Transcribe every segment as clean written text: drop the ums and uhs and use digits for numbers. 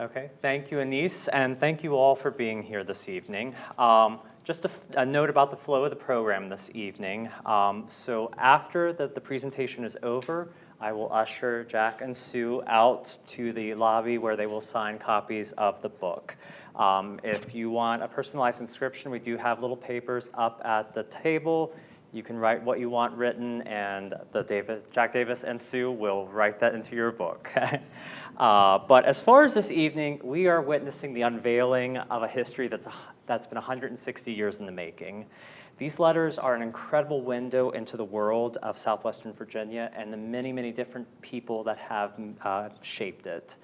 Okay, thank you, Anise, and thank you all for being here this evening. Just a note about the flow of the program this evening. So after the presentation is over, I will usher Jack and Sue out to the lobby where they will sign copies of the book. If you want a personalized inscription, we do have little papers up at the table. You can write what you want written, and Jack Davis and Sue will write that into your book. But as far as this evening, we are witnessing the unveiling of a history that's been 160 years in the making. These letters are an incredible window into the world of Southwestern Virginia and the many, many different people that have shaped it.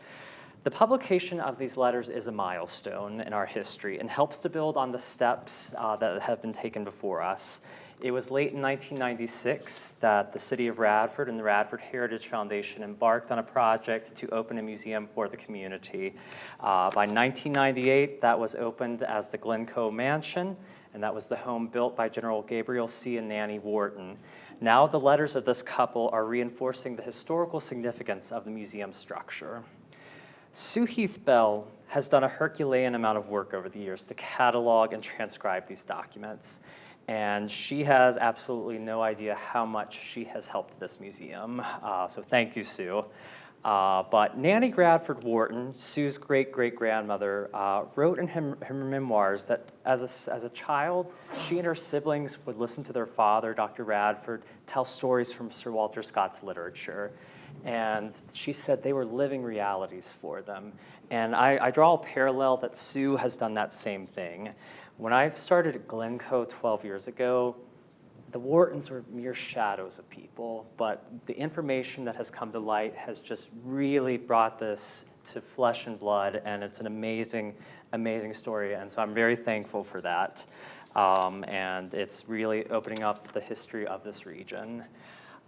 The publication of these letters is a milestone in our history and helps to build on the steps that have been taken before us. It was late in 1996 that the city of Radford and the Radford Heritage Foundation embarked on a project to open a museum for the community. By 1998, that was opened as the Glencoe Mansion, and that was the home built by General Gabriel C. and Nanny Wharton. Now the letters of this couple are reinforcing the historical significance of the museum structure. Sue Heath Bell has done a Herculean amount of work over the years to catalog and transcribe these documents. And she has absolutely no idea how much she has helped this museum. So thank you, Sue. But Nanny Bradford Wharton, Sue's great-great-grandmother, wrote in her memoirs that as a child, she and her siblings would listen to their father, Dr. Radford, tell stories from Sir Walter Scott's literature. And she said they were living realities for them. And I draw a parallel that Sue has done that same thing. When I started at Glencoe 12 years ago, the Whartons were mere shadows of people, but the information that has come to light has just really brought this to flesh and blood, and it's an amazing, amazing story, and so I'm very thankful for that. And it's really opening up the history of this region.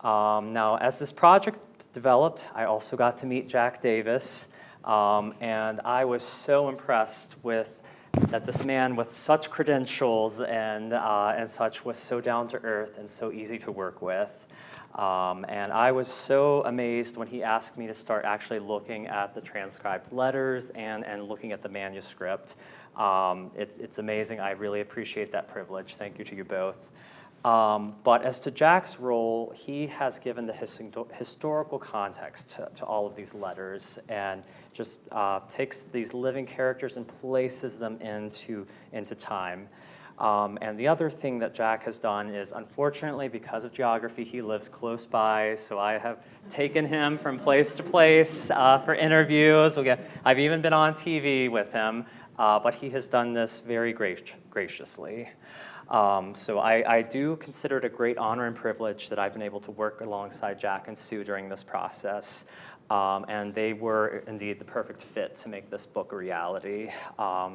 Now, as this project developed, I also got to meet Jack Davis, and I was so impressed with that this man with such credentials and such was so down to earth and so easy to work with. And I was so amazed when he asked me to start actually looking at the transcribed letters and looking at the manuscript. It's amazing. I really appreciate that privilege. Thank you to you both. But as to Jack's role, he has given the historical context to all of these letters and just takes these living characters and places them into time. And the other thing that Jack has done is, unfortunately, because of geography, he lives close by, so I have taken him from place to place for interviews. I've even been on TV with him, but he has done this very graciously. So I do consider it a great honor and privilege that I've been able to work alongside Jack and Sue during this process. And they were indeed the perfect fit to make this book a reality.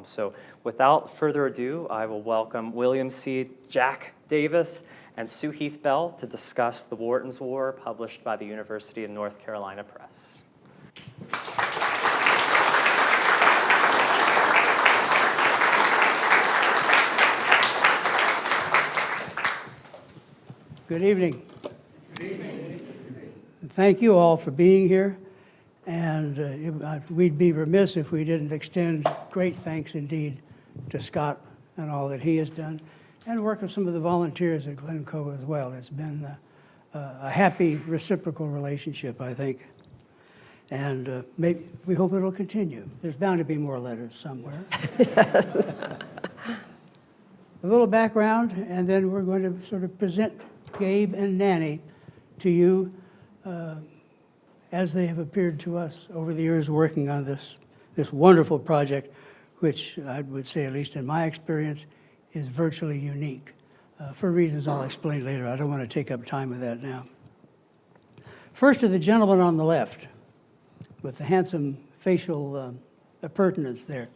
So without further ado, I will welcome William C. Jack Davis and Sue Heath Bell to discuss The Whartons War, published by the University of North Carolina Press. Good evening. Good evening. Thank you all for being here. And we'd be remiss if we didn't extend great thanks indeed to Scott and all that he has done, and work with some of the volunteers at Glencoe as well. It's been a happy reciprocal relationship, I think. And maybe we hope it'll continue. There's bound to be more letters somewhere. A little background, and then we're going to sort of present Gabe and Nanny to you as they have appeared to us over the years working on this wonderful project, which I would say, at least in my experience, is virtually unique for reasons I'll explain later. I don't want to take up time with that now. First to the gentleman on the left with the handsome facial appurtenance there.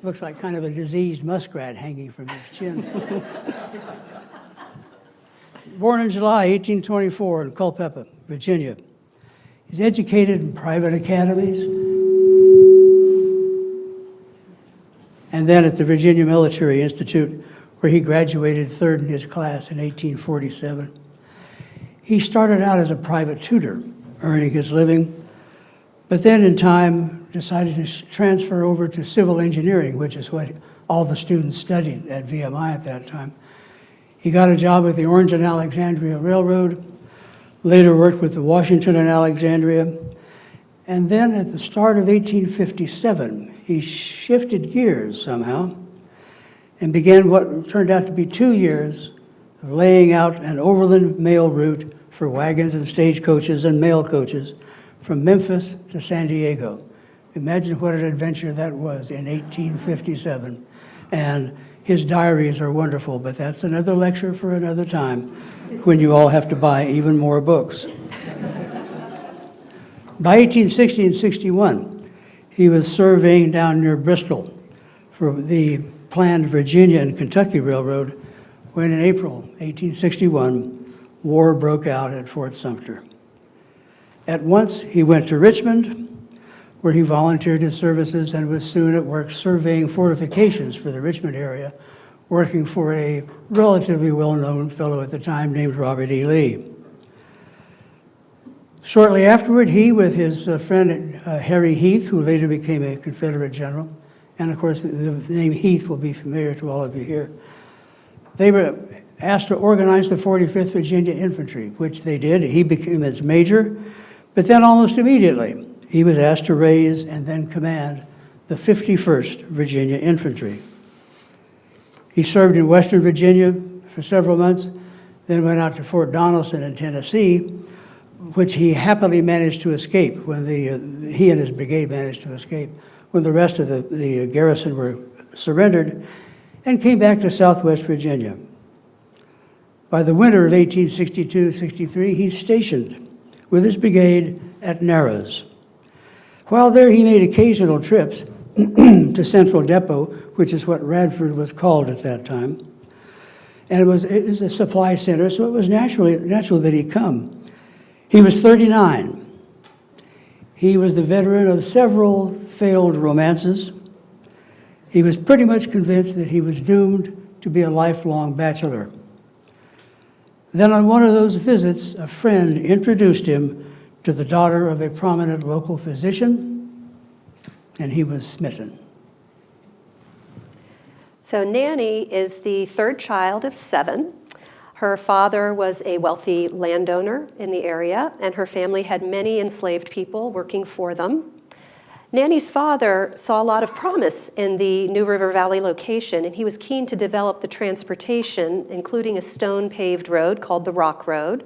Looks like kind of a diseased muskrat hanging from his chin. Born in July 1824 in Culpeper, Virginia. He's educated in private academies and then at the Virginia Military Institute, where he graduated third in his class in 1847. He started out as a private tutor, earning his living But then in time decided to transfer over to civil engineering, which is what all the students studied at VMI at that time. He got a job with the Orange and Alexandria Railroad, later worked with the Washington and Alexandria, and then at the start of 1857, he shifted gears somehow and began what turned out to be 2 years of laying out an overland mail route for wagons and stagecoaches and mail coaches from Memphis to San Diego. Imagine what an adventure that was in 1857. And his diaries are wonderful, but that's another lecture for another time when you all have to buy even more books. By 1860 and 61, he was surveying down near Bristol for the planned Virginia and Kentucky Railroad when in April 1861, war broke out at Fort Sumter. At once, he went to Richmond, where he volunteered his services and was soon at work surveying fortifications for the Richmond area, working for a relatively well-known fellow at the time named Robert E. Lee. Shortly afterward, he, with his friend Harry Heath, who later became a Confederate general, and of course the name Heath will be familiar to all of you here, they were asked to organize the 45th Virginia Infantry, which they did. He became its major, but then almost immediately, he was asked to raise and then command the 51st Virginia Infantry. He served in Western Virginia for several months, then went out to Fort Donelson in Tennessee, which he happily managed to escape when he and his brigade managed to escape when the rest of the garrison were surrendered, and came back to Southwest Virginia. By the winter of 1862-63, he's stationed with his brigade at Narrows. While there, he made occasional trips to Central Depot, which is what Radford was called at that time. And it was a supply center, so it was natural that he come. He was 39. He was the veteran of several failed romances. He was pretty much convinced that he was doomed to be a lifelong bachelor. Then on one of those visits, a friend introduced him to the daughter of a prominent local physician, and he was smitten. So Nanny is the third child of 7. Her father was a wealthy landowner in the area, and her family had many enslaved people working for them. Nanny's father saw a lot of promise in the New River Valley location, and he was keen to develop the transportation, including a stone-paved road called the Rock Road,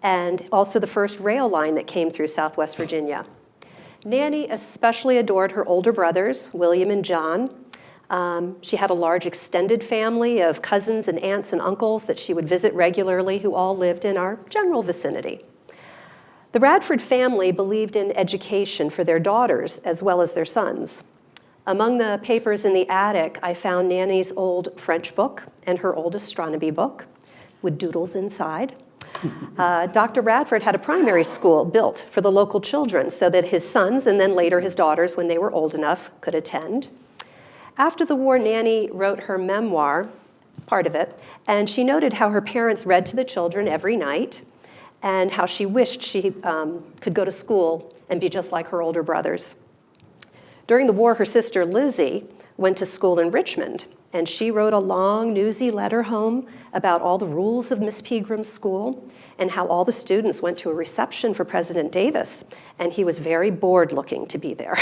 and also the first rail line that came through Southwest Virginia. Nanny especially adored her older brothers, William and John. She had a large extended family of cousins and aunts and uncles that she would visit regularly, who all lived in our general vicinity. The Radford family believed in education for their daughters as well as their sons. Among the papers in the attic, I found Nanny's old French book and her old astronomy book with doodles inside. Dr. Radford had a primary school built for the local children so that his sons and then later his daughters, when they were old enough, could attend. After the war, Nanny wrote her memoir, part of it, and she noted how her parents read to the children every night and how she wished she could go to school and be just like her older brothers. During the war, her sister Lizzie went to school in Richmond, and she wrote a long, newsy letter home about all the rules of Miss Peagram's school and how all the students went to a reception for President Davis, and he was very bored looking to be there.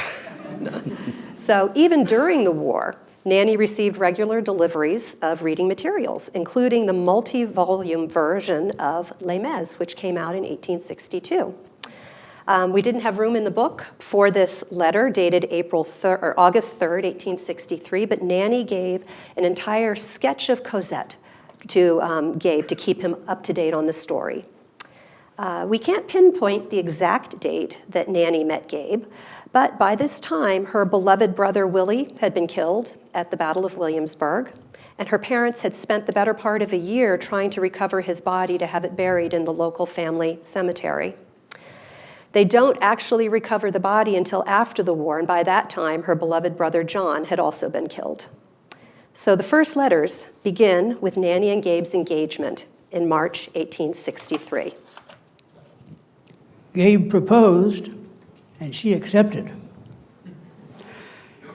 So even during the war, Nanny received regular deliveries of reading materials, including the multi-volume version of Les Mis, which came out in 1862. We didn't have room in the book for this letter dated August 3rd, 1863, but Nanny gave an entire sketch of Cosette to Gabe to keep him up to date on the story. We can't pinpoint the exact date that Nanny met Gabe, but by this time, her beloved brother Willie had been killed at the Battle of Williamsburg, and her parents had spent the better part of a year trying to recover his body to have it buried in the local family cemetery. They don't actually recover the body until after the war, and by that time, her beloved brother John had also been killed. So the first letters begin with Nanny and Gabe's engagement in March 1863. Gabe proposed and she accepted.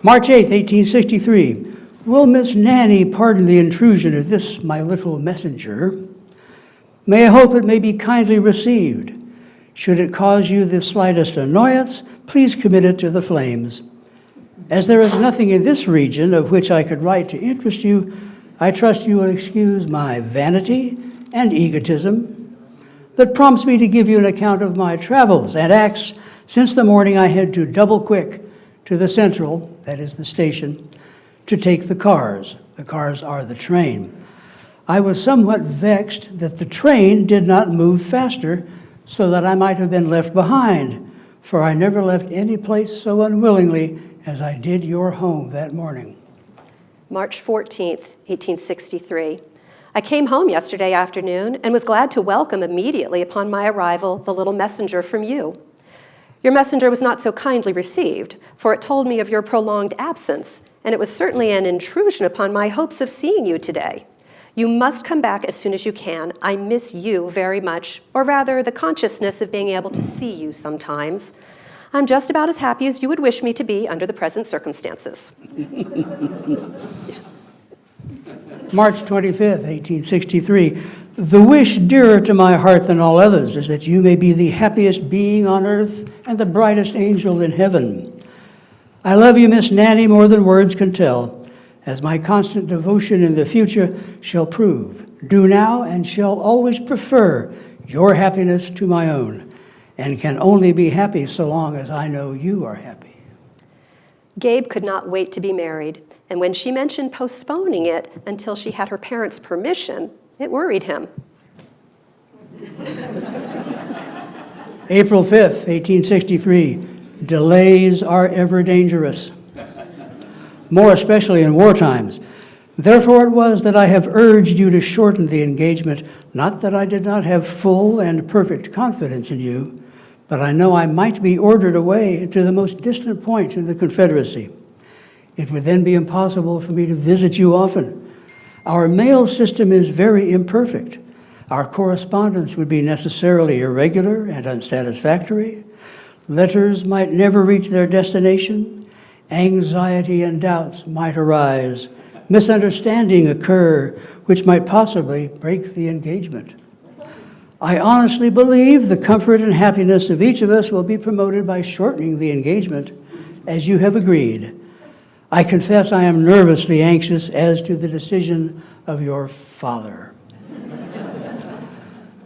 March 8, 1863. Will Miss Nanny pardon the intrusion of this my little messenger? May I hope it may be kindly received. Should it cause you the slightest annoyance, please commit it to the flames. As there is nothing in this region of which I could write to interest you, I trust you will excuse my vanity and egotism that prompts me to give you an account of my travels and acts since the morning I had to double quick to the Central, that is the station, to take the cars. The cars are the train. I was somewhat vexed that the train did not move faster so that I might have been left behind, for I never left any place so unwillingly as I did your home that morning. March 14th, 1863. I came home yesterday afternoon and was glad to welcome immediately upon my arrival the little messenger from you. Your messenger was not so kindly received, for it told me of your prolonged absence, and it was certainly an intrusion upon my hopes of seeing you today. You must come back as soon as you can. I miss you very much, or rather the consciousness of being able to see you sometimes. I'm just about as happy as you would wish me to be under the present circumstances. March 25th, 1863. The wish dearer to my heart than all others is that you may be the happiest being on earth and the brightest angel in heaven. I love you, Miss Nanny, more than words can tell, as my constant devotion in the future shall prove. Do now and shall always prefer your happiness to my own, and can only be happy so long as I know you are happy. Gabe could not wait to be married, and when she mentioned postponing it until she had her parents' permission, it worried him. April 5th, 1863. Delays are ever dangerous, more especially in war times. Therefore it was that I have urged you to shorten the engagement, not that I did not have full and perfect confidence in you, but I know I might be ordered away to the most distant point in the Confederacy. It would then be impossible for me to visit you often. Our mail system is very imperfect. Our correspondence would be necessarily irregular and unsatisfactory. Letters might never reach their destination. Anxiety and doubts might arise. Misunderstanding occur, which might possibly break the engagement. I honestly believe the comfort and happiness of each of us will be promoted by shortening the engagement, as you have agreed. I confess I am nervously anxious as to the decision of your father.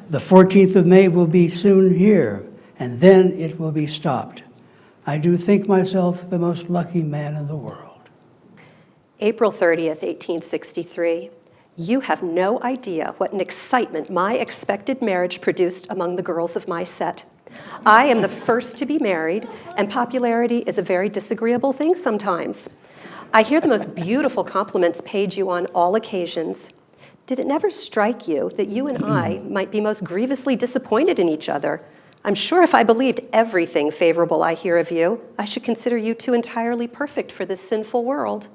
The 14th of May will be soon here, and then it will be stopped. I do think myself the most lucky man in the world. April 30th, 1863. You have no idea what an excitement my expected marriage produced among the girls of my set. I am the first to be married, and popularity is a very disagreeable thing sometimes. I hear the most beautiful compliments paid you on all occasions. Did it never strike you that you and I might be most grievously disappointed in each other? I'm sure if I believed everything favorable I hear of you, I should consider you two entirely perfect for this sinful world.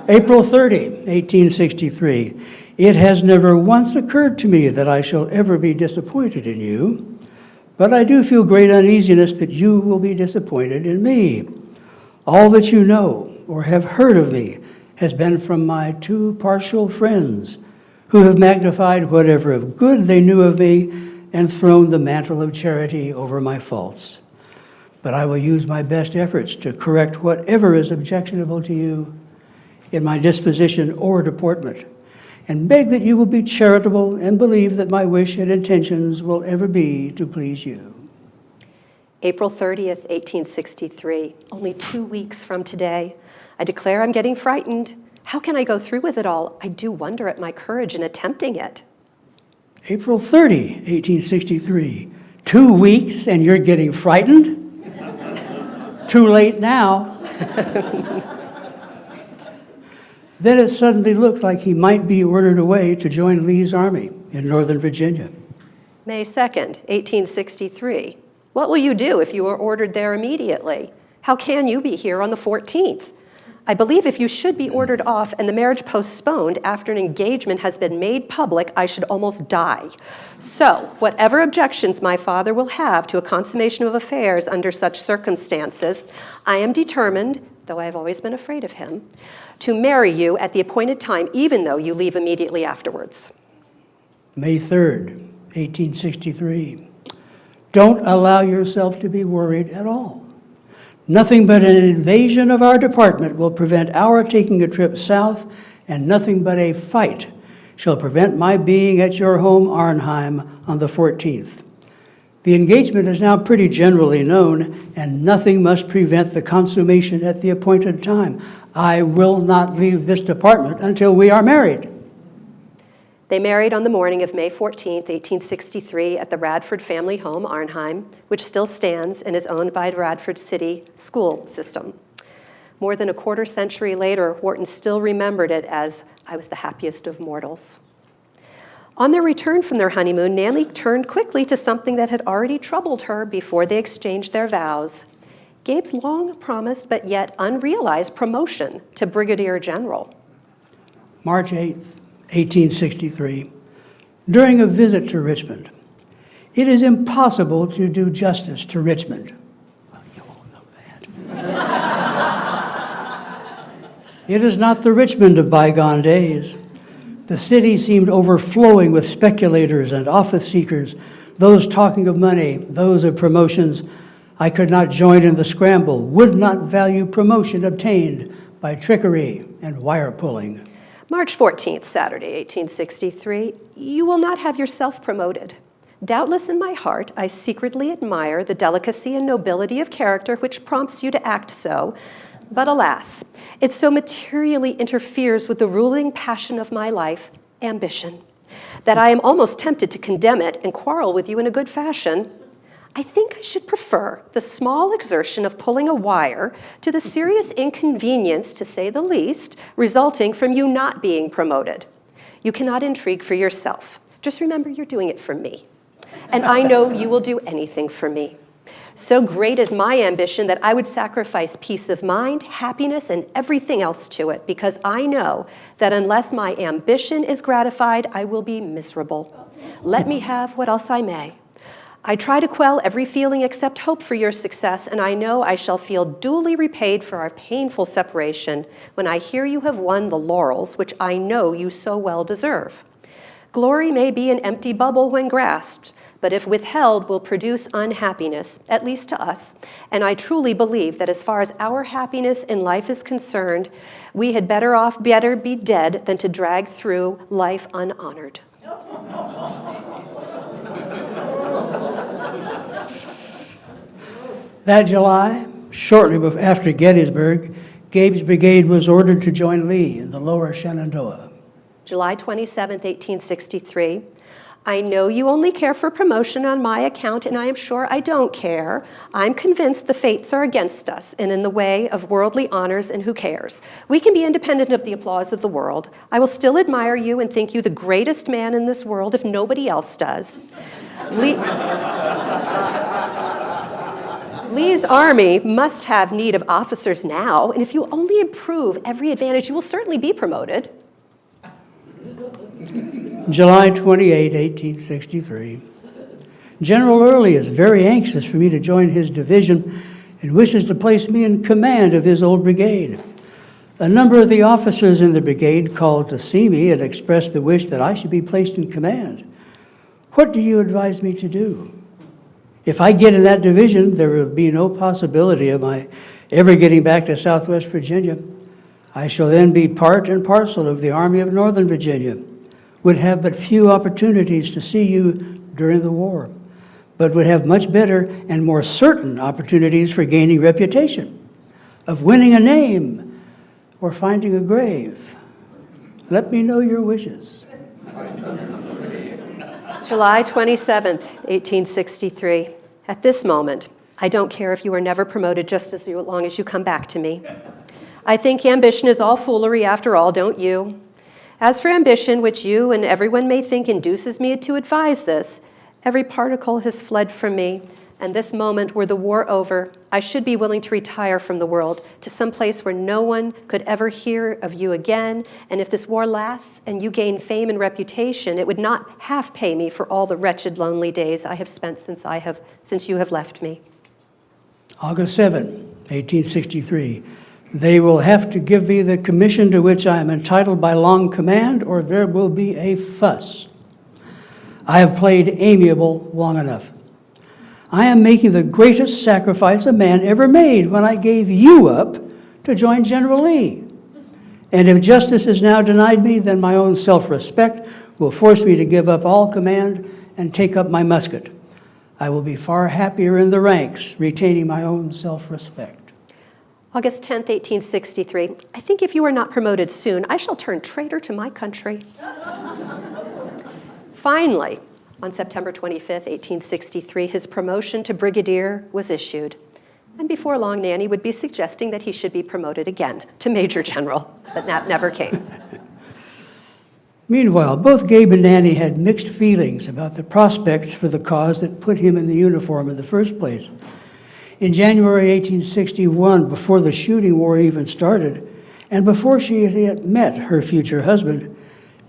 April 30, 1863. It has never once occurred to me that I shall ever be disappointed in you, but I do feel great uneasiness that you will be disappointed in me. All that you know or have heard of me has been from my two partial friends, who have magnified whatever of good they knew of me and thrown the mantle of charity over my faults. But I will use my best efforts to correct whatever is objectionable to you in my disposition or deportment, and beg that you will be charitable and believe that my wish and intentions will ever be to please you. April 30th, 1863, only 2 weeks from today. I declare I'm getting frightened. How can I go through with it all? I do wonder at my courage in attempting it. April 30, 1863. 2 weeks and you're getting frightened? Too late now. Then it suddenly looked like he might be ordered away to join Lee's army in Northern Virginia. May 2nd, 1863. What will you do if you are ordered there immediately? How can you be here on the 14th? I believe if you should be ordered off and the marriage postponed after an engagement has been made public, I should almost die. So, whatever objections my father will have to a consummation of affairs under such circumstances, I am determined, though I have always been afraid of him, to marry you at the appointed time, even though you leave immediately afterwards. May 3rd, 1863. Don't allow yourself to be worried at all. Nothing but an invasion of our department will prevent our taking a trip south, and nothing but a fight shall prevent my being at your home, Arnheim, on the 14th. The engagement is now pretty generally known, and nothing must prevent the consummation at the appointed time. I will not leave this department until we are married. They married on the morning of May 14, 1863, at the Radford family home, Arnheim, which still stands and is owned by the Radford City school system. More than a quarter century later, Wharton still remembered it as, I was the happiest of mortals. On their return from their honeymoon, Nanny turned quickly to something that had already troubled her before they exchanged their vows. Gabe's long promised but yet unrealized promotion to brigadier general. March 8th, 1863. During a visit to Richmond, it is impossible to do justice to Richmond. Well, you all know that. It is not the Richmond of bygone days. The city seemed overflowing with speculators and office seekers, those talking of money, those of promotions. I could not join in the scramble, would not value promotion obtained by trickery and wire pulling. March 14th, Saturday, 1863, you will not have yourself promoted. Doubtless in my heart, I secretly admire the delicacy and nobility of character which prompts you to act so, but alas, it so materially interferes with the ruling passion of my life, ambition, that I am almost tempted to condemn it and quarrel with you in a good fashion. I think I should prefer the small exertion of pulling a wire to the serious inconvenience, to say the least, resulting from you not being promoted. You cannot intrigue for yourself. Just remember you're doing it for me. And I know you will do anything for me. So great is my ambition that I would sacrifice peace of mind, happiness, and everything else to it, because I know that unless my ambition is gratified, I will be miserable. Let me have what else I may. I try to quell every feeling except hope for your success, and I know I shall feel duly repaid for our painful separation when I hear you have won the laurels which I know you so well deserve. Glory may be an empty bubble when grasped, but if withheld will produce unhappiness, at least to us, and I truly believe that as far as our happiness in life is concerned, we had better be dead than to drag through life unhonored. That July, shortly after Gettysburg, Gabe's brigade was ordered to join Lee in the lower Shenandoah. July 27, 1863. I know you only care for promotion on my account, and I am sure I don't care. I'm convinced the fates are against us and in the way of worldly honors, and who cares? We can be independent of the applause of the world. I will still admire you and think you the greatest man in this world if nobody else does. Lee's army must have need of officers now, and if you only improve every advantage, you will certainly be promoted. July 28, 1863. General Early is very anxious for me to join his division and wishes to place me in command of his old brigade. A number of the officers in the brigade called to see me and expressed the wish that I should be placed in command. What do you advise me to do? If I get in that division, there will be no possibility of my ever getting back to Southwest Virginia. I shall then be part and parcel of the Army of Northern Virginia, would have but few opportunities to see you during the war, but would have much better and more certain opportunities for gaining reputation, of winning a name, or finding a grave. Let me know your wishes. July 27th, 1863. At this moment, I don't care if you are never promoted just as long as you come back to me. I think ambition is all foolery after all, don't you? As for ambition, which you and everyone may think induces me to advise this, every particle has fled from me, And this moment, were the war over, I should be willing to retire from the world to some place where no one could ever hear of you again. And if this war lasts and you gain fame and reputation, it would not half pay me for all the wretched, lonely days I have spent since you have left me. August 7, 1863. They will have to give me the commission to which I am entitled by long command, or there will be a fuss. I have played amiable long enough. I am making the greatest sacrifice a man ever made when I gave you up to join General Lee. And if justice is now denied me, then my own self-respect will force me to give up all command and take up my musket. I will be far happier in the ranks, retaining my own self-respect. August 10th, 1863. I think if you are not promoted soon, I shall turn traitor to my country. Finally, on September 25th, 1863, his promotion to brigadier was issued. And before long, Nanny would be suggesting that he should be promoted again to major general, but that never came. Meanwhile, both Gabe and Nanny had mixed feelings about the prospects for the cause that put him in the uniform in the first place. In January 1861, before the shooting war even started, and before she had yet met her future husband,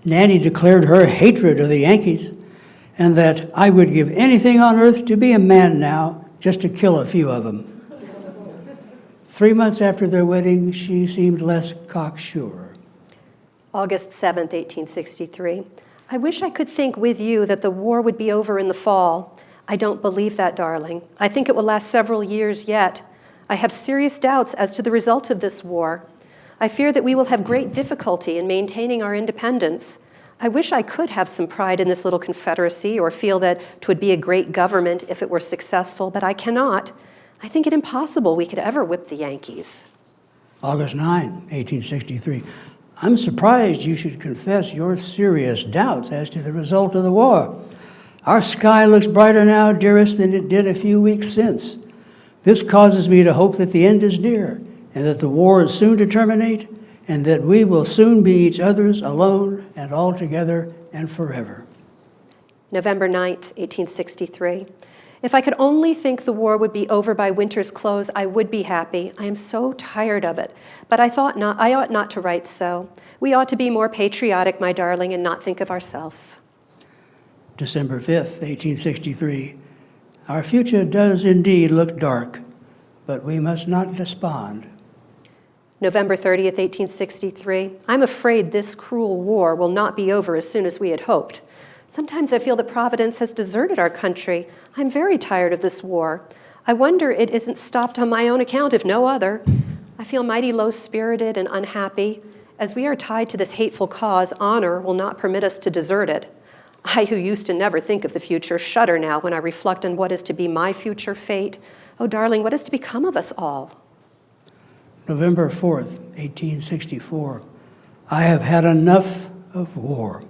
Nanny declared her hatred of the Yankees, and that I would give anything on earth to be a man now, just to kill a few of them. 3 months after their wedding, she seemed less cocksure. August 7th, 1863. I wish I could think with you that the war would be over in the fall. I don't believe that, darling. I think it will last several years yet. I have serious doubts as to the result of this war. I fear that we will have great difficulty in maintaining our independence. I wish I could have some pride in this little confederacy or feel that 'twould be a great government if it were successful, but I cannot. I think it impossible we could ever whip the Yankees. August 9, 1863. I'm surprised you should confess your serious doubts as to the result of the war. Our sky looks brighter now, dearest, than it did a few weeks since. This causes me to hope that the end is near, and that the war is soon to terminate, and that we will soon be each other's alone and all together and forever. November 9th, 1863. If I could only think the war would be over by winter's close, I would be happy. I am so tired of it. But I ought not to write so. We ought to be more patriotic, my darling, and not think of ourselves. December 5th, 1863. Our future does indeed look dark, but we must not despond. November 30th, 1863. I'm afraid this cruel war will not be over as soon as we had hoped. Sometimes I feel that Providence has deserted our country. I'm very tired of this war. I wonder it isn't stopped on my own account, if no other. I feel mighty low-spirited and unhappy. As we are tied to this hateful cause, honor will not permit us to desert it. I, who used to never think of the future, shudder now when I reflect on what is to be my future fate. Oh, darling, what is to become of us all? November 4th, 1864. I have had enough of war.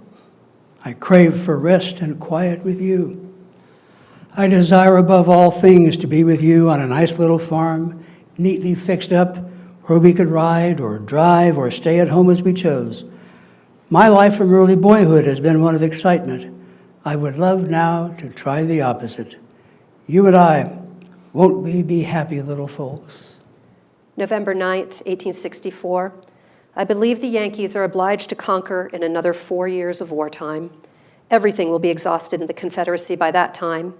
I crave for rest and quiet with you. I desire above all things to be with you on a nice little farm, neatly fixed up, where we could ride or drive or stay at home as we chose. My life from early boyhood has been one of excitement. I would love now to try the opposite. You and I, won't we be happy little folks? November 9th, 1864. I believe the Yankees are obliged to conquer in another 4 years of wartime. Everything will be exhausted in the Confederacy by that time.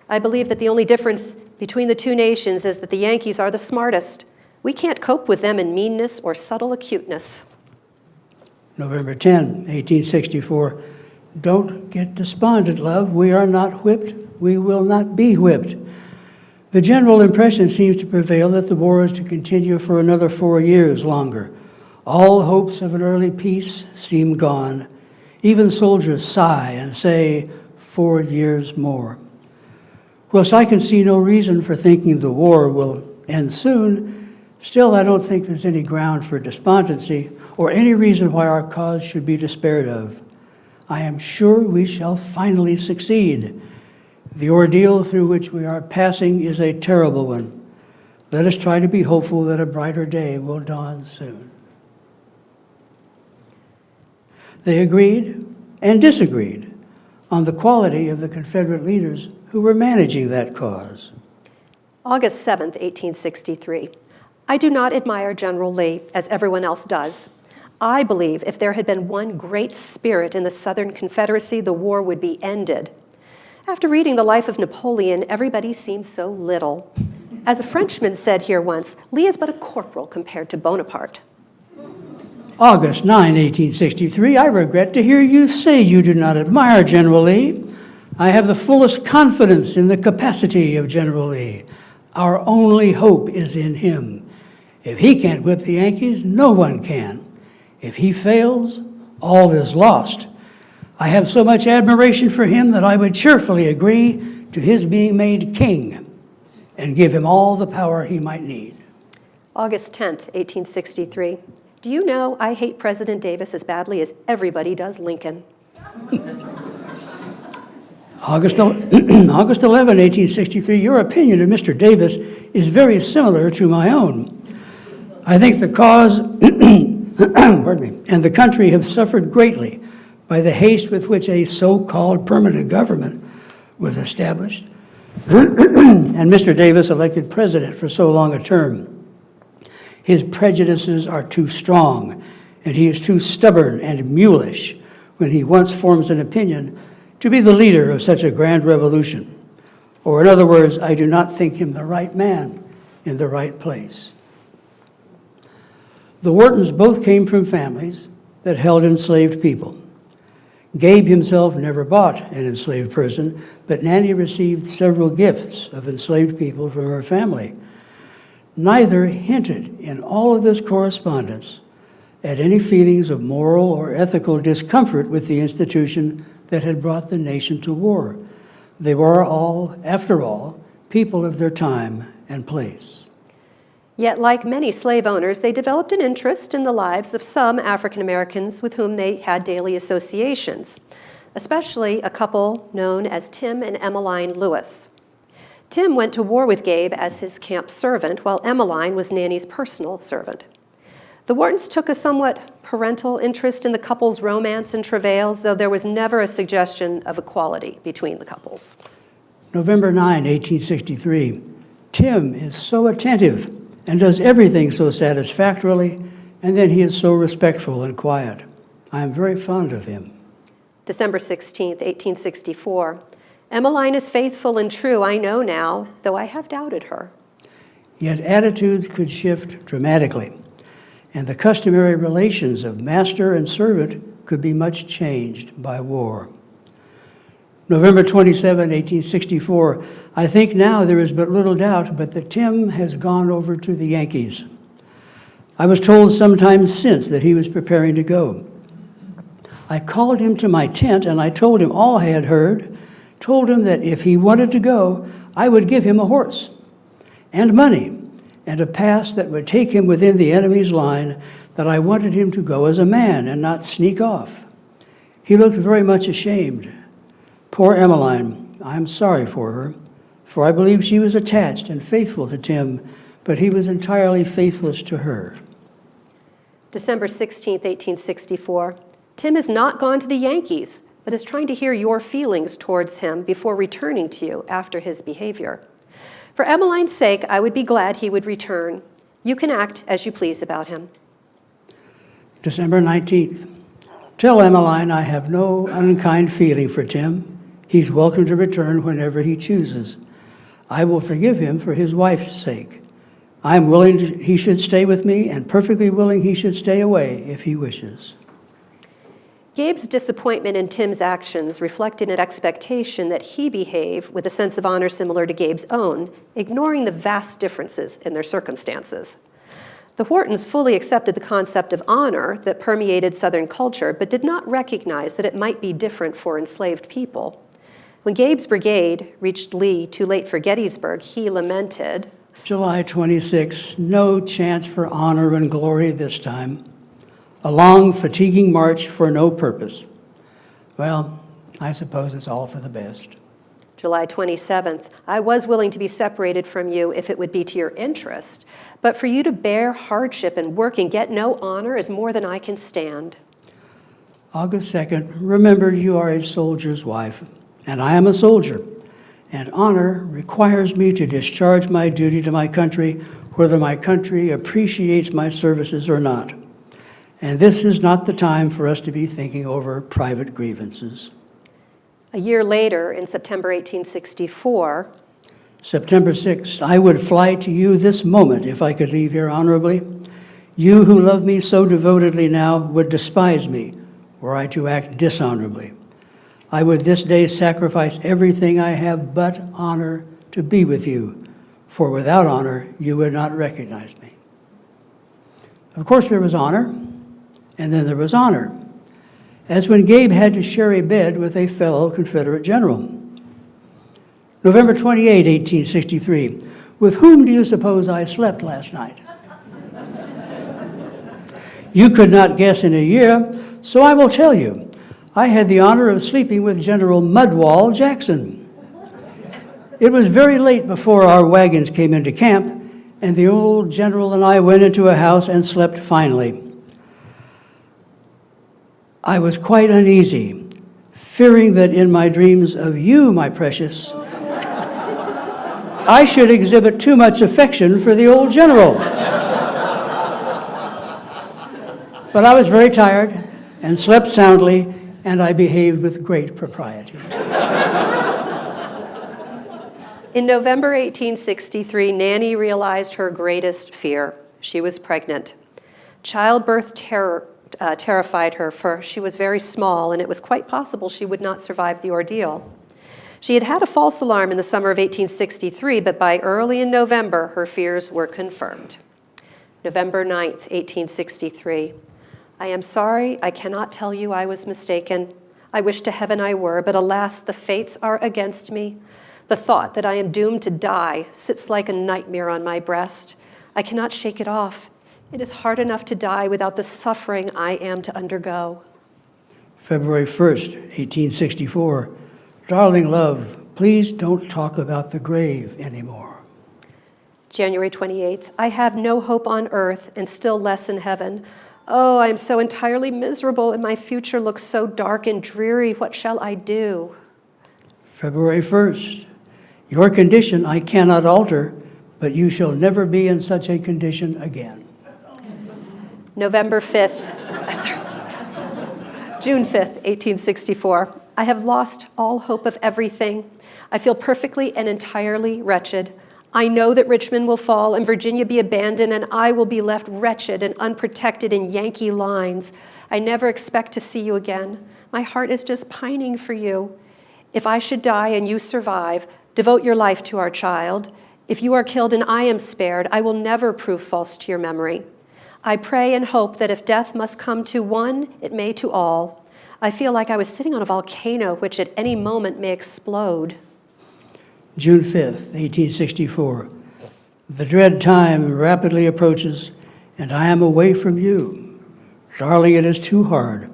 I believe that the only difference between the two nations is that the Yankees are the smartest. We can't cope with them in meanness or subtle acuteness. November 10, 1864. Don't get despondent, love. We are not whipped. We will not be whipped. The general impression seems to prevail that the war is to continue for another 4 years longer. All hopes of an early peace seem gone. Even soldiers sigh and say, 4 years more. Whilst I can see no reason for thinking the war will end soon, still I don't think there's any ground for despondency or any reason why our cause should be despaired of. I am sure we shall finally succeed. The ordeal through which we are passing is a terrible one. Let us try to be hopeful that a brighter day will dawn soon. They agreed and disagreed on the quality of the Confederate leaders who were managing that cause. August 7th, 1863. I do not admire General Lee, as everyone else does. I believe if there had been one great spirit in the Southern Confederacy, the war would be ended. After reading the life of Napoleon, everybody seems so little. As a Frenchman said here once, Lee is but a corporal compared to Bonaparte. August 9, 1863, I regret to hear you say you do not admire General Lee. I have the fullest confidence in the capacity of General Lee. Our only hope is in him. If he can't whip the Yankees, no one can. If he fails, all is lost. I have so much admiration for him that I would cheerfully agree to his being made king and give him all the power he might need. August 10th, 1863. Do you know I hate President Davis as badly as everybody does Lincoln? August 11, 1863, your opinion of Mr. Davis is very similar to my own. I think the cause pardon me, and the country have suffered greatly by the haste with which a so-called permanent government was established and Mr. Davis elected president for so long a term. His prejudices are too strong, and he is too stubborn and mulish when he once forms an opinion to be the leader of such a grand revolution. Or in other words, I do not think him the right man in the right place. The Whartons both came from families that held enslaved people. Gabe himself never bought an enslaved person, but Nanny received several gifts of enslaved people from her family. Neither hinted in all of this correspondence at any feelings of moral or ethical discomfort with the institution that had brought the nation to war. They were all, after all, people of their time and place. Yet, like many slave owners, they developed an interest in the lives of some African Americans with whom they had daily associations, especially a couple known as Tim and Emmeline Lewis. Tim went to war with Gabe as his camp servant, while Emmeline was Nanny's personal servant. The Whartons took a somewhat parental interest in the couple's romance and travails, though there was never a suggestion of equality between the couples. November 9, 1863, Tim is so attentive and does everything so satisfactorily, and then he is so respectful and quiet. I am very fond of him. December 16th, 1864. Emmeline is faithful and true, I know now, though I have doubted her. Yet attitudes could shift dramatically, and the customary relations of master and servant could be much changed by war. November 27, 1864, I think now there is but little doubt but that Tim has gone over to the Yankees. I was told some time since that he was preparing to go. I called him to my tent and I told him all I had heard, told him that if he wanted to go, I would give him a horse and money and a pass that would take him within the enemy's line, that I wanted him to go as a man and not sneak off. He looked very much ashamed. Poor Emmeline, I am sorry for her, for I believe she was attached and faithful to Tim, but he was entirely faithless to her. December 16th, 1864. Tim has not gone to the Yankees, but is trying to hear your feelings towards him before returning to you after his behavior. For Emmeline's sake, I would be glad he would return. You can act as you please about him. December 19th. Tell Emmeline I have no unkind feeling for Tim. He's welcome to return whenever he chooses. I will forgive him for his wife's sake. I am willing he should stay with me and perfectly willing he should stay away if he wishes. Gabe's disappointment in Tim's actions reflected an expectation that he behave with a sense of honor similar to Gabe's own, ignoring the vast differences in their circumstances. The Whartons fully accepted the concept of honor that permeated Southern culture, but did not recognize that it might be different for enslaved people. When Gabe's brigade reached Lee too late for Gettysburg, he lamented, July 26, no chance for honor and glory this time. A long, fatiguing march for no purpose. Well, I suppose it's all for the best. July 27th, I was willing to be separated from you if it would be to your interest, but for you to bear hardship and work and get no honor is more than I can stand. August 2nd, remember you are a soldier's wife, and I am a soldier, and honor requires me to discharge my duty to my country, whether my country appreciates my services or not. And this is not the time for us to be thinking over private grievances. A year later, in September 1864, September 6th, I would fly to you this moment if I could leave here honorably. You who love me so devotedly now would despise me were I to act dishonorably. I would this day sacrifice everything I have but honor to be with you, for without honor you would not recognize me. Of course, there was honor, and then there was honor, as when Gabe had to share a bed with a fellow Confederate general. November 28, 1863, with whom do you suppose I slept last night? You could not guess in a year, so I will tell you. I had the honor of sleeping with General Mudwall Jackson. It was very late before our wagons came into camp, and the old general and I went into a house and slept finely. I was quite uneasy, fearing that in my dreams of you, my precious, I should exhibit too much affection for the old general. But I was very tired and slept soundly, and I behaved with great propriety. In November 1863, Nanny realized her greatest fear. She was pregnant. Childbirth terrified her, for she was very small, and it was quite possible she would not survive the ordeal. She had had a false alarm in the summer of 1863, but by early in November, her fears were confirmed. November 9th, 1863. I am sorry, I cannot tell you I was mistaken. I wish to heaven I were, but alas, the fates are against me. The thought that I am doomed to die sits like a nightmare on my breast. I cannot shake it off. It is hard enough to die without the suffering I am to undergo. February 1st, 1864. Darling love, please don't talk about the grave anymore. January 28th. I have no hope on earth and still less in heaven. Oh, I am so entirely miserable, and my future looks so dark and dreary. What shall I do? February 1st. Your condition I cannot alter, but you shall never be in such a condition again. November 5th. June 5th, 1864. I have lost all hope of everything. I feel perfectly and entirely wretched. I know that Richmond will fall and Virginia be abandoned, and I will be left wretched and unprotected in Yankee lines. I never expect to see you again. My heart is just pining for you. If I should die and you survive, devote your life to our child. If you are killed and I am spared, I will never prove false to your memory. I pray and hope that if death must come to one, it may to all. I feel like I was sitting on a volcano which at any moment may explode. June 5th, 1864. The dread time rapidly approaches, and I am away from you. Darling, it is too hard.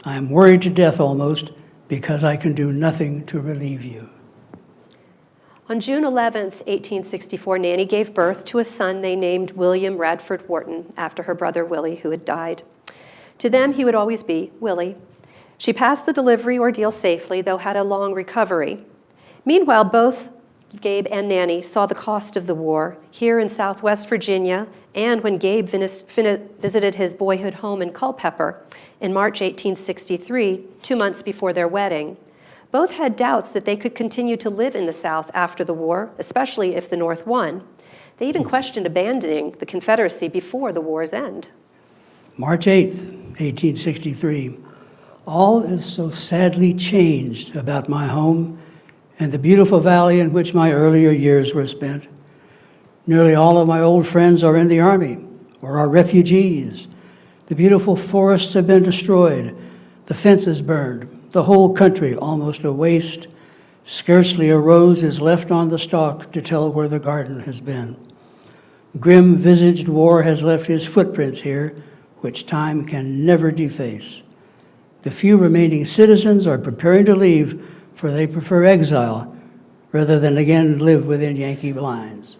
I am worried to death almost because I can do nothing to relieve you. On June 11th, 1864, Nanny gave birth to a son they named William Radford Wharton after her brother Willie, who had died. To them, he would always be Willie. She passed the delivery ordeal safely, though had a long recovery. Meanwhile, both Gabe and Nanny saw the cost of the war here in Southwest Virginia, and when Gabe visited his boyhood home in Culpeper in March 1863, 2 months before their wedding. Both had doubts that they could continue to live in the South after the war, especially if the North won. They even questioned abandoning the Confederacy before the war's end. March 8th, 1863. All is so sadly changed about my home and the beautiful valley in which my earlier years were spent. Nearly all of my old friends are in the Army or are refugees. The beautiful forests have been destroyed, the fences burned, the whole country almost a waste. Scarcely a rose is left on the stalk to tell where the garden has been. Grim-visaged war has left his footprints here, which time can never deface. The few remaining citizens are preparing to leave, for they prefer exile rather than again live within Yankee lines.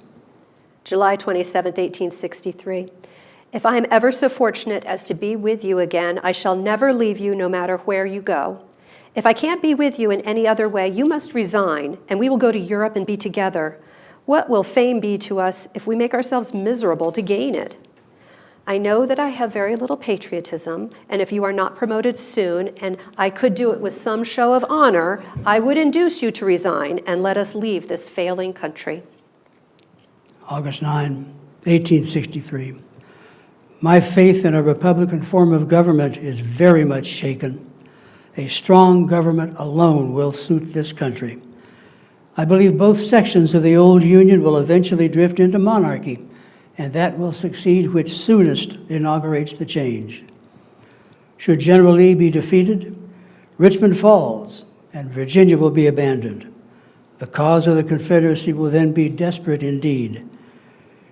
July 27, 1863. If I am ever so fortunate as to be with you again, I shall never leave you no matter where you go. If I can't be with you in any other way, you must resign, and we will go to Europe and be together. What will fame be to us if we make ourselves miserable to gain it? I know that I have very little patriotism, and if you are not promoted soon, and I could do it with some show of honor, I would induce you to resign and let us leave this failing country. August 9, 1863. My faith in a republican form of government is very much shaken. A strong government alone will suit this country. I believe both sections of the old Union will eventually drift into monarchy, and that will succeed which soonest inaugurates the change. Should General Lee be defeated, Richmond falls, and Virginia will be abandoned. The cause of the Confederacy will then be desperate indeed.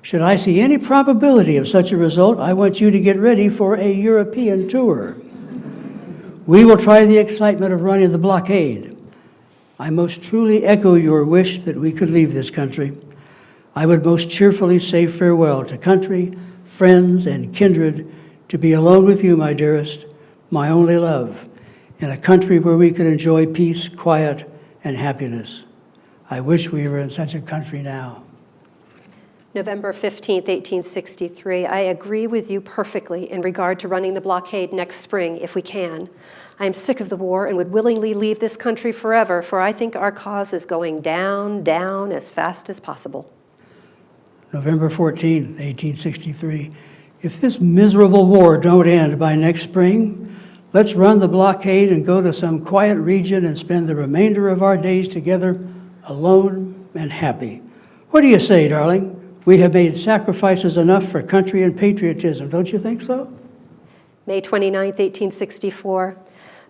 Should I see any probability of such a result, I want you to get ready for a European tour. We will try the excitement of running the blockade. I most truly echo your wish that we could leave this country. I would most cheerfully say farewell to country, friends, and kindred, to be alone with you, my dearest, my only love, in a country where we could enjoy peace, quiet, and happiness. I wish we were in such a country now. November 15th, 1863, I agree with you perfectly in regard to running the blockade next spring if we can. I am sick of the war and would willingly leave this country forever, for I think our cause is going down, down as fast as possible. November 14, 1863. If this miserable war don't end by next spring, let's run the blockade and go to some quiet region and spend the remainder of our days together, alone and happy. What do you say, darling? We have made sacrifices enough for country and patriotism, don't you think so? May 29th, 1864.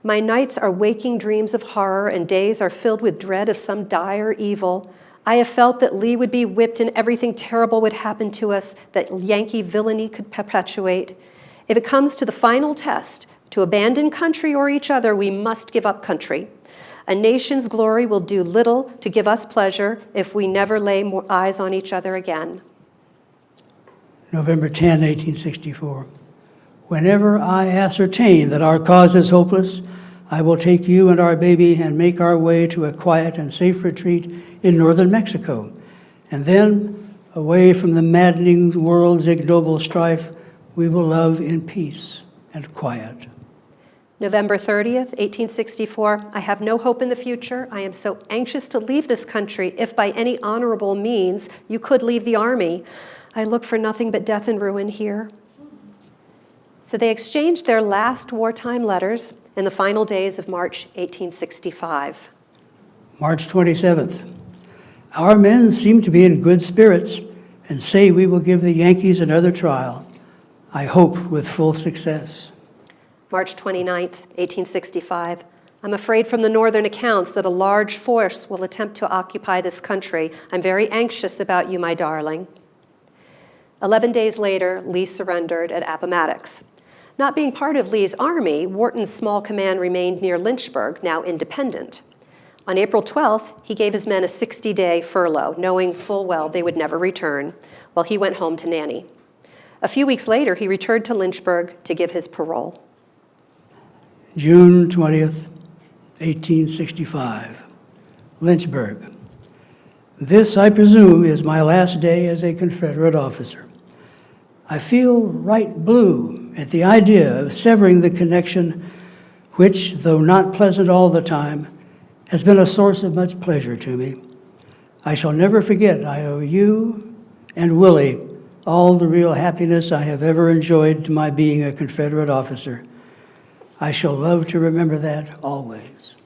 My nights are waking dreams of horror, and days are filled with dread of some dire evil. I have felt that Lee would be whipped and everything terrible would happen to us that Yankee villainy could perpetuate. If it comes to the final test, to abandon country or each other, we must give up country. A nation's glory will do little to give us pleasure if we never lay more eyes on each other again. November 10, 1864. Whenever I ascertain that our cause is hopeless, I will take you and our baby and make our way to a quiet and safe retreat in northern Mexico. And then, away from the maddening world's ignoble strife, we will love in peace and quiet. November 30th, 1864. I have no hope in the future. I am so anxious to leave this country. If by any honorable means you could leave the army, I look for nothing but death and ruin here. So they exchanged their last wartime letters in the final days of March 1865. March 27th. Our men seem to be in good spirits and say we will give the Yankees another trial. I hope with full success. March 29th, 1865. I'm afraid from the northern accounts that a large force will attempt to occupy this country. I'm very anxious about you, my darling. 11 days later, Lee surrendered at Appomattox. Not being part of Lee's army, Wharton's small command remained near Lynchburg, now independent. On April 12th, he gave his men a 60-day furlough, knowing full well they would never return, while he went home to Nanny. A few weeks later, he returned to Lynchburg to give his parole. June 20th, 1865, Lynchburg. This, I presume, is my last day as a Confederate officer. I feel right blue at the idea of severing the connection which, though not pleasant all the time, has been a source of much pleasure to me. I shall never forget I owe you and Willie all the real happiness I have ever enjoyed to my being a Confederate officer. I shall love to remember that always.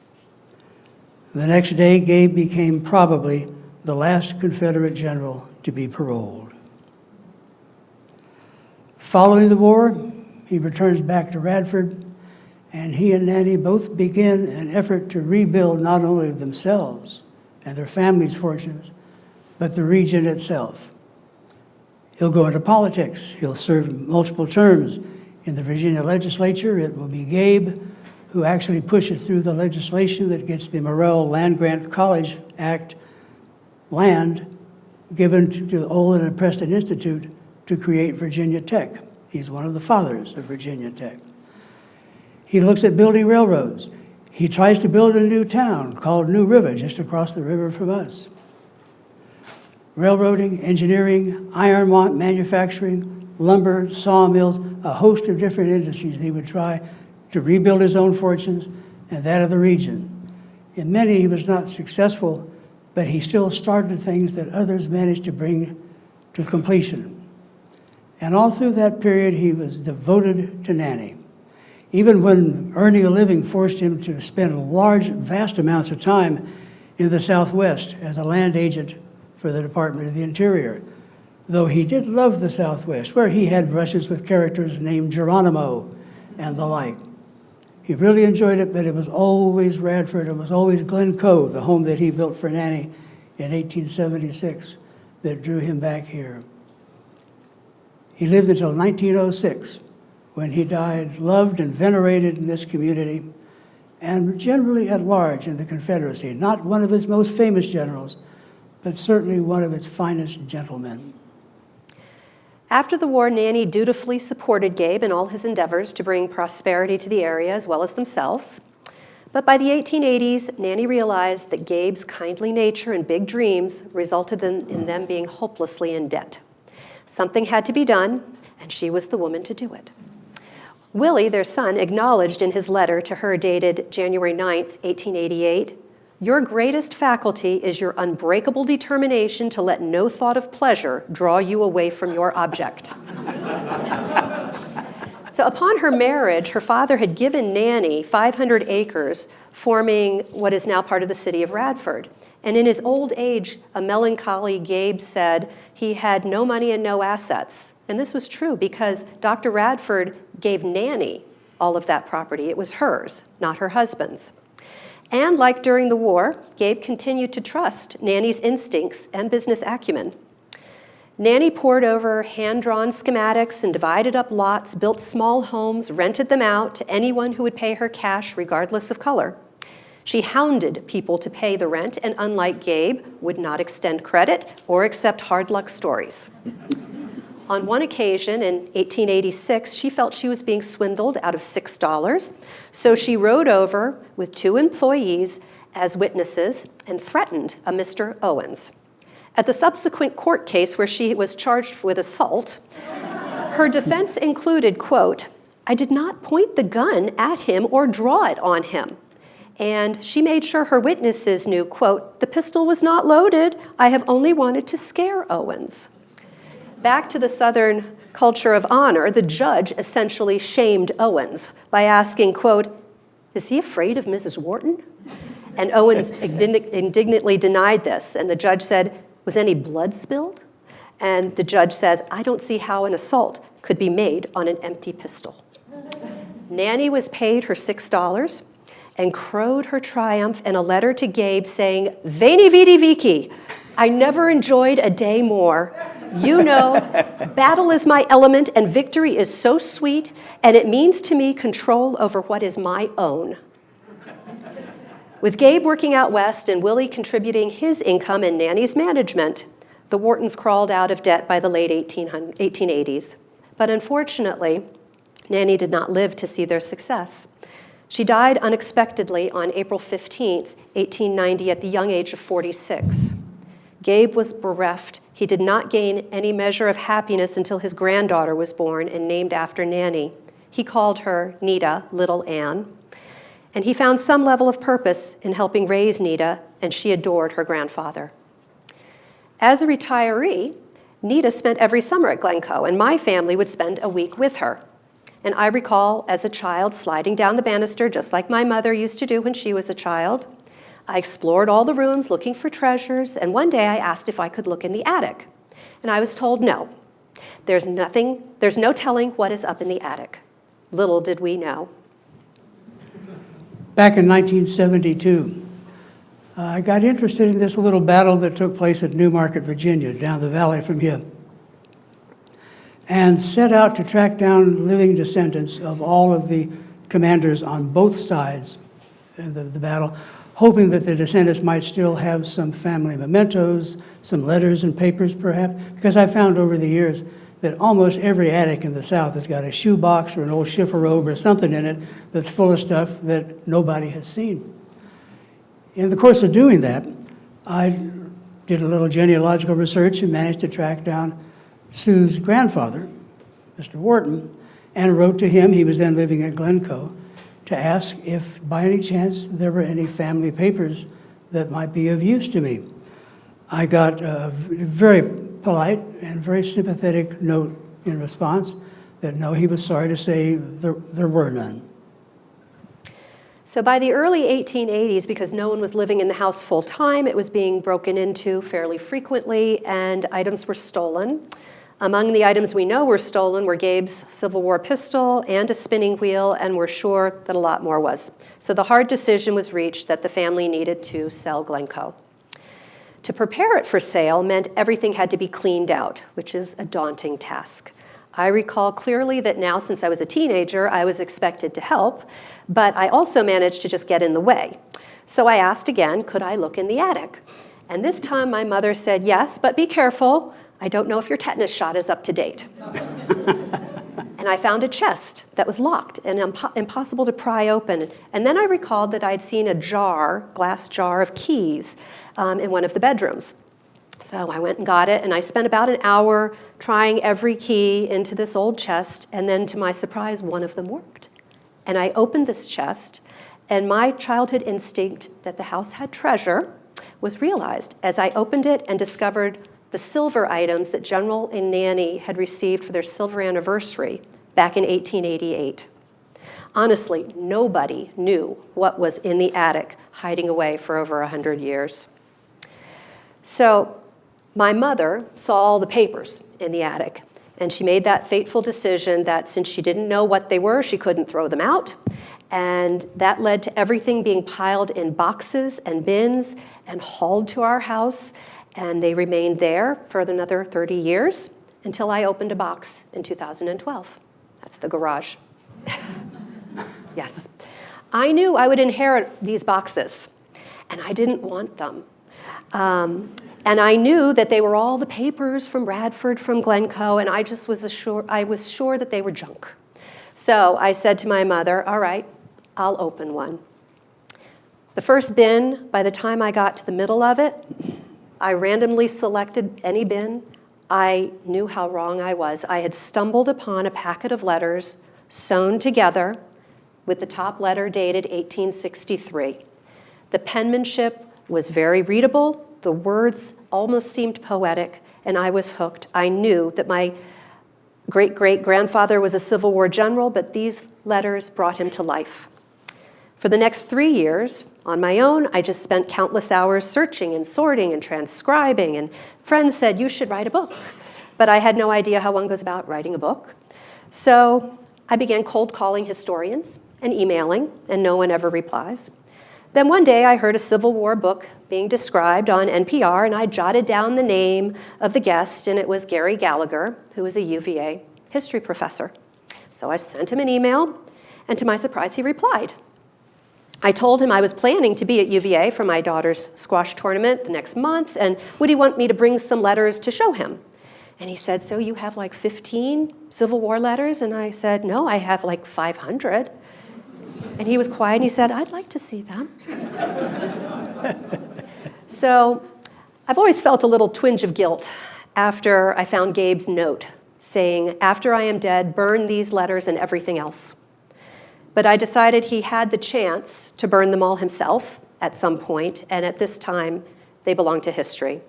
The next day, Gabe became probably the last Confederate general to be paroled. Following the war, he returns back to Radford, and he and Nanny both begin an effort to rebuild not only themselves and their families' fortunes, but the region itself. He'll go into politics. He'll serve multiple terms in the Virginia legislature. It will be Gabe who actually pushes through the legislation that gets the Morrell Land Grant College Act land given to Olin and Preston Institute to create Virginia Tech. He's one of the fathers of Virginia Tech. He looks at building railroads. He tries to build a new town called New River, just across the river from us. Railroading, engineering, iron manufacturing, lumber, sawmills, a host of different industries he would try to rebuild his own fortunes and that of the region. In many, he was not successful, but he still started things that others managed to bring to completion. And all through that period, he was devoted to Nanny. Even when earning a living forced him to spend vast amounts of time in the Southwest as a land agent for the Department of the Interior, though he did love the Southwest, where he had brushes with characters named Geronimo and the like. He really enjoyed it, but it was always Radford, it was always Glen Cove, the home that he built for Nanny in 1876, that drew him back here. He lived until 1906, when he died, loved and venerated in this community, and generally at large in the Confederacy. Not one of its most famous generals, but certainly one of its finest gentlemen. After the war, Nanny dutifully supported Gabe in all his endeavors to bring prosperity to the area as well as themselves. But by the 1880s, Nanny realized that Gabe's kindly nature and big dreams resulted in them being hopelessly in debt. Something had to be done, and she was the woman to do it. Willie, their son, acknowledged in his letter to her dated January 9th, 1888, "Your greatest faculty is your unbreakable determination to let no thought of pleasure draw you away from your object." So upon her marriage, her father had given Nanny 500 acres forming what is now part of the city of Radford. And in his old age, a melancholy Gabe said he had no money and no assets. And this was true because Dr. Radford gave Nanny all of that property. It was hers, not her husband's. And like during the war, Gabe continued to trust Nanny's instincts and business acumen. Nanny pored over hand-drawn schematics and divided up lots, built small homes, rented them out to anyone who would pay her cash regardless of color. She hounded people to pay the rent, and unlike Gabe, would not extend credit or accept hard luck stories. On one occasion in 1886, she felt she was being swindled out of $6, so she rode over with 2 employees as witnesses and threatened a Mr. Owens. At the subsequent court case where she was charged with assault, her defense included, quote, "I did not point the gun at him or draw it on him." And she made sure her witnesses knew, quote, "The pistol was not loaded. I have only wanted to scare Owens." Back to the Southern culture of honor, the judge essentially shamed Owens by asking, quote, "Is he afraid of Mrs. Wharton?" And Owens indignantly denied this. And the judge said, "Was any blood spilled?" And the judge says, "I don't see how an assault could be made on an empty pistol." Nanny was paid her $6 and crowed her triumph in a letter to Gabe saying, "Veni vidi vici, I never enjoyed a day more. You know, battle is my element and victory is so sweet, and it means to me control over what is my own." With Gabe working out west and Willie contributing his income in Nanny's management, the Whartons crawled out of debt by the late 1880s. But unfortunately, Nanny did not live to see their success. She died unexpectedly on April 15th, 1890, at the young age of 46. Gabe was bereft. He did not gain any measure of happiness until his granddaughter was born and named after Nanny. He called her Nita, Little Ann. And he found some level of purpose in helping raise Nita, and she adored her grandfather. As a retiree, Nita spent every summer at Glencoe, and my family would spend a week with her. And I recall as a child sliding down the banister just like my mother used to do when she was a child. I explored all the rooms looking for treasures, and one day I asked if I could look in the attic. And I was told no. There's no telling what is up in the attic. Little did we know. Back in 1972, I got interested in this little battle that took place at Newmarket, Virginia, down the valley from here, and set out to track down living descendants of all of the commanders on both sides of the battle, hoping that the descendants might still have some family mementos, some letters and papers perhaps, because I found over the years that almost every attic in the South has got a shoebox or an old chifforobe or something in it that's full of stuff that nobody has seen. In the course of doing that, I did a little genealogical research and managed to track down Sue's grandfather, Mr. Wharton, and wrote to him, he was then living in Glencoe, to ask if by any chance there were any family papers that might be of use to me. I got a very polite and very sympathetic note in response that no, he was sorry to say there were none. So by the early 1880s, because no one was living in the house full time, it was being broken into fairly frequently and items were stolen. Among the items we know were stolen were Gabe's Civil War pistol and a spinning wheel, and we're sure that a lot more was. So the hard decision was reached that the family needed to sell Glencoe. To prepare it for sale meant everything had to be cleaned out, which is a daunting task. I recall clearly that now, since I was a teenager, I was expected to help, but I also managed to just get in the way. So I asked again, could I look in the attic? And this time my mother said, yes, but be careful. I don't know if your tetanus shot is up to date. And I found a chest that was locked and impossible to pry open. And then I recalled that I'd seen a glass jar of keys in one of the bedrooms. So I went and got it, and I spent about an hour trying every key into this old chest, and then to my surprise, one of them worked. And I opened this chest, and my childhood instinct that the house had treasure was realized as I opened it and discovered the silver items that General and Nanny had received for their silver anniversary back in 1888. Honestly, nobody knew what was in the attic hiding away for over 100 years. So my mother saw all the papers in the attic, and she made that fateful decision that since she didn't know what they were, she couldn't throw them out. And that led to everything being piled in boxes and bins and hauled to our house. And they remained there for another 30 years until I opened a box in 2012. That's the garage. Yes. I knew I would inherit these boxes, and I didn't want them. And I knew that they were all the papers from Radford, from Glencoe, and I was sure that they were junk. So I said to my mother, all right, I'll open one. The first bin, by the time I got to the middle of it, I randomly selected any bin. I knew how wrong I was. I had stumbled upon a packet of letters sewn together with the top letter dated 1863. The penmanship was very readable. The words almost seemed poetic, and I was hooked. I knew that my great-great-grandfather was a Civil War general, but these letters brought him to life. For the next 3 years, on my own, I just spent countless hours searching and sorting and transcribing, and friends said, you should write a book. But I had no idea how one goes about writing a book. So I began cold calling historians and emailing, and no one ever replies. Then one day I heard a Civil War book being described on NPR, and I jotted down the name of the guest, and it was Gary Gallagher, who was a UVA history professor. So I sent him an email, and to my surprise, he replied. I told him I was planning to be at UVA for my daughter's squash tournament the next month, and would he want me to bring some letters to show him? And he said, so you have like 15 Civil War letters? And I said, no, I have like 500. And he was quiet, and he said, I'd like to see them. So I've always felt a little twinge of guilt after I found Gabe's note saying, after I am dead, burn these letters and everything else. But I decided he had the chance to burn them all himself at some point, and at this time, they belong to history.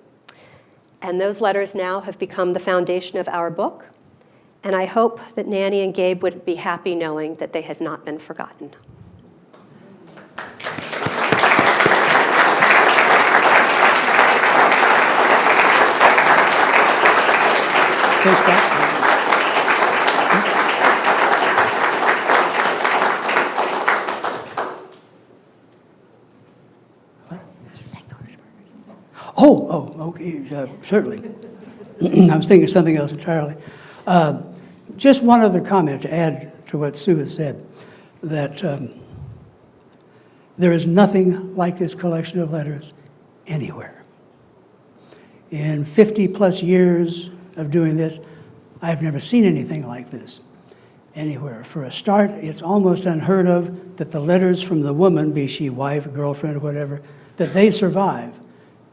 And those letters now have become the foundation of our book, and I hope that Nanny and Gabe would be happy knowing that they had not been forgotten. Thanks, Scott. Okay, certainly. I was thinking of something else entirely. Just one other comment to add to what Sue has said, that there is nothing like this collection of letters anywhere. In 50 plus years of doing this, I've never seen anything like this anywhere. For a start, it's almost unheard of that the letters from the woman, be she wife, girlfriend, or whatever, that they survive,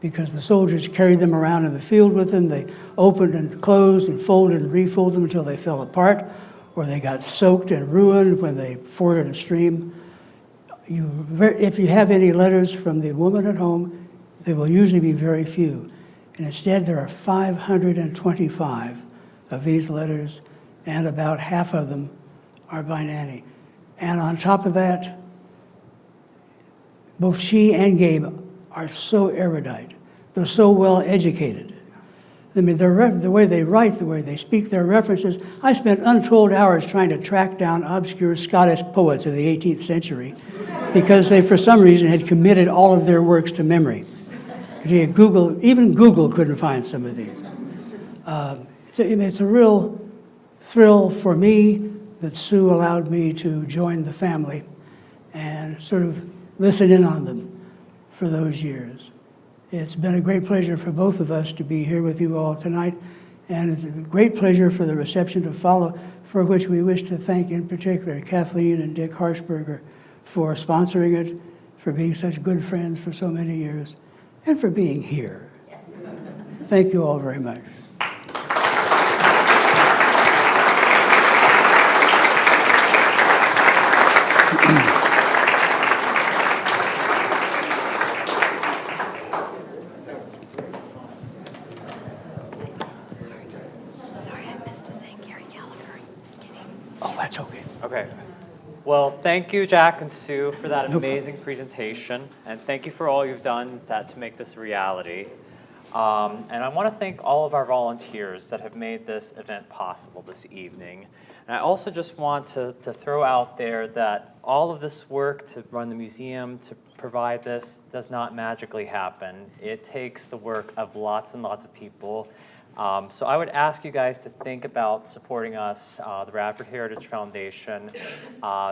because the soldiers carried them around in the field with them. They opened and closed and folded and refolded them until they fell apart, or they got soaked and ruined when they forded a stream. If you have any letters from the woman at home, they will usually be very few. And instead, there are 525 of these letters, and about half of them are by Nanny. And on top of that, both she and Gabe are so erudite. They're so well educated. I mean, the way they write, the way they speak, their references. I spent untold hours trying to track down obscure Scottish poets of the 18th century because they, for some reason, had committed all of their works to memory. Even Google couldn't find some of these. It's a real thrill for me that Sue allowed me to join the family and sort of listen in on them for those years. It's been a great pleasure for both of us to be here with you all tonight, and it's a great pleasure for the reception to follow, for which we wish to thank in particular Kathleen and Dick Harshberger for sponsoring it, for being such good friends for so many years, and for being here. Thank you all very much. Sorry, I missed saying Gary Gallagher. Oh, that's okay. Okay. Well, thank you, Jack and Sue, for that amazing presentation, and thank you for all you've done to make this a reality. And I want to thank all of our volunteers that have made this event possible this evening. And I also just want to throw out there that all of this work to run the museum, to provide this, does not magically happen. It takes the work of lots and lots of people. So I would ask you guys to think about supporting us, the Radford Heritage Foundation.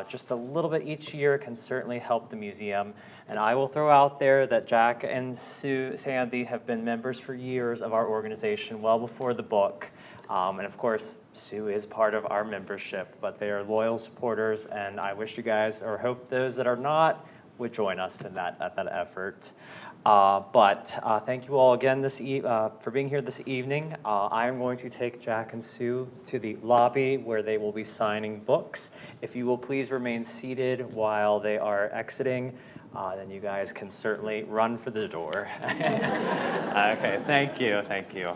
Just a little bit each year can certainly help the museum. And I will throw out there that Jack and Sandy have been members for years of our organization, well before the book. And of course, Sue is part of our membership, but they are loyal supporters, and I wish you guys, or hope those that are not, would join us in that effort. But thank you all again for being here this evening. I am going to take Jack and Sue to the lobby where they will be signing books. If you will please remain seated while they are exiting, then you guys can certainly run for the door. Okay, thank you, thank you.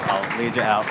I'll lead you out.